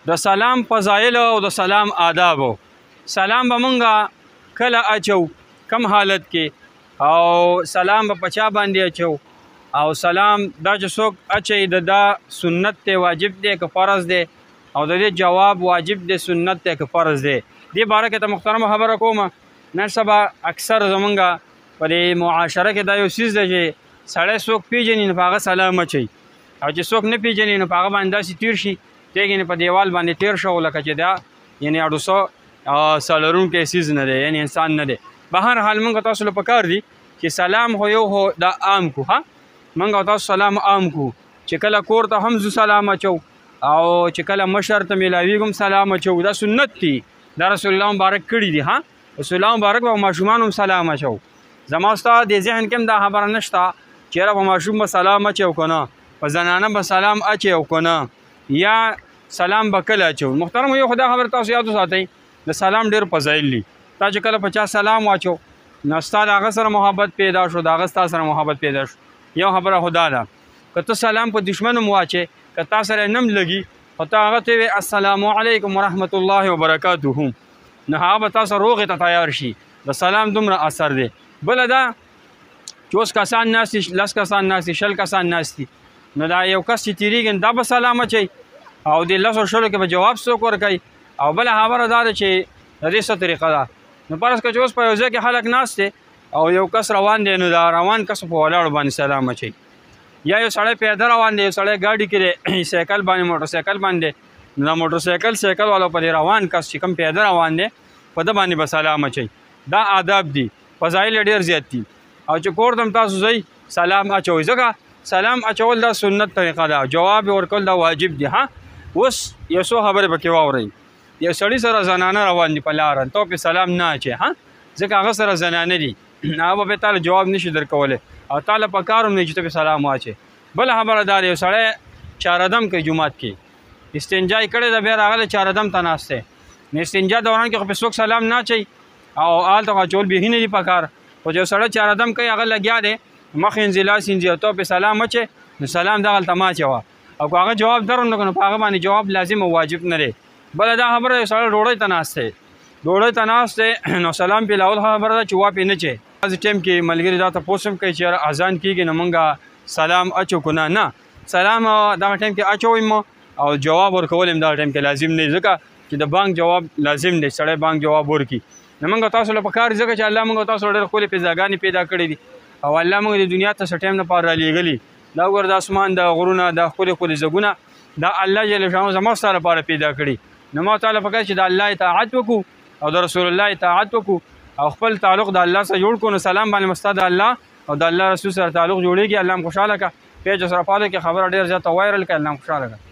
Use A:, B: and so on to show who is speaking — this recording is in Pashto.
A: د سلام فضایل او د سلام آداب. سلام به مونږه کله اچو کم حالت کې او سلام به پچا باندې اچو او سلام دا چې څوک اچي دا سنت ته واجب دی که فرض دی او د دې جواب واجب دی سنت ته که فرض دی. دې باره کې ته محترمه خبره کوم. نن سبا اکثر زمونږ په دې معاشره کې دا یو څیز دی چې سړی څوک پیژني نو په هغه سلام اچوي او چې څوک نه پیژني نو په هغه باندې داسې تیر شي تېږي په دیوال باندې تیر شو لکه چې دا یعنی اډوسو سالرونکی څیز نه دی یعنی انسان نه دی. بهر حال موږ تاسو له پکار دي چې سلام خو یو خو دا عام کو ها موږ تاسو سلام عام کو چې کله کور ته هم زو سلام اچو او چې کله مشر ته میلاویږم سلام اچو دا سنت دي دا رسول الله مبارک کړي دي. ها رسول الله مبارک به ماشومان هم سلام اچو. زما ستا د ذهن کې دا خبره نشته چې را په ماشوم به سلام اچو کنه په زنانه به سلام اچو کنه یا سلام به کله اچو. محترم یو خدا خبر تاسو یاد وساتئ د سلام ډېر فضایل دي. تا چې کله په چا سلام واچو نو ستا د هغه سره محبت پیدا شو د هغه ستا سره محبت پیدا شو. یو خبره خدا ده که ته سلام په دشمن هم واچې که تا سره نم لګي خو ته هغه ته وایې السلام علیکم ورحمت الله وبرکاتهو نو هغه به تا سره روغې ته تیار شي. د سلام دومره اثر دی. بله دا چې اوس کسان ناست دي 10 کسان ناست دي 20 کسان ناست دي نو دا یو کس چې تېرېږي دا به سلام اچوي او د 10 او 20 کې به جواب څوک ورکوي. او بله خبره دا ده چې د دې څه طریقه ده نو فرض کړه چې اوس په یو ځای کې خلک ناست دی او یو کس روان دی نو دا روان کس په ولاړو باندې سلام اچوي. یا یو سړی پیاده روان دی یو سړی ګاډي کې دی سایکل باندې موټر سایکل باندې نو دا موټر سایکل والا په دې روان کس چې کوم پیاده روان دی په ده باندې به سلام اچوي. دا آداب دي فضایل ډېر زیات دي. او چې کور ته هم تاسو ځئ سلام اچوئ ځکه سلام اچول دا سنت طریقه ده جواب ورکول دا واجب دي. ها اوس یو څو خبرې پکې واورئ. یو سړي سره زنانه روان دي په لاره ته پې سلام نه اچې ها ځکه هغه سره زنانه دي هغه به تاله جواب نشي درکولی او تاله په کار هم نه چې ته پې سلام واچې. بله خبره دا یو سړی چاردم کوي جومات کې استنجا یې کړې ده بیا راغلی چاردم ته ناست دی نو استنجا دوران کې خو پې څوک سلام نه اچوي او هلته خو اچول بیخي نه دي په کار خو چې یو سړی چاردم کوي هغه لګیا دی مخ انځي لاس انځي او ته پې سلام اچې نو سلام دغلته مه اچوه او که هغه جواب در هم نه کړو په هغه باندې جواب لازم او واجب نه دی. بله دا خبره یو سړی ډوډۍ ته ناست دی ډوډۍ ته ناست دی نو سلام پې لاول خبره ده چې وا پې نه چی بعضې ټایم کې ملګري دا تپوس هم کوي چې یاره اذان کېږي نو مونږ سلام اچو که نه سلام دغه ټایم کې اچوئ مو او جواب ورکول هم دغه ټایم کې لازم نه دی ځکه چې د بانک جواب لازم دی سړی بانک جواب ورکړي. نو مونږ تاسو له پکار ځکه چې الله مونږ تاسو ډېر ښکلې فضاګانې پیدا کړې دي او الله مونږ د دنیا ته څه ټایم لپاره رالیږلي دا وګوره د اسمان د غرونه د ښکلې ښکلې ځګونه دا الله جل شانو زموږ ستا لپاره پیدا کړي. نو ما تعالی پکار چې د الله اطاعت وکړو او د رسول الله اطاعت وکړو او خپل تعلق د الله سره جوړ کړو نو سلام باندې مستا د الله او د الله رسول سره تعلق جوړېږي. الله هم خوشحاله کړه پیج سره پاله کې خبره ډېر زیاته وایرل کړه الله هم خوشحاله کړه.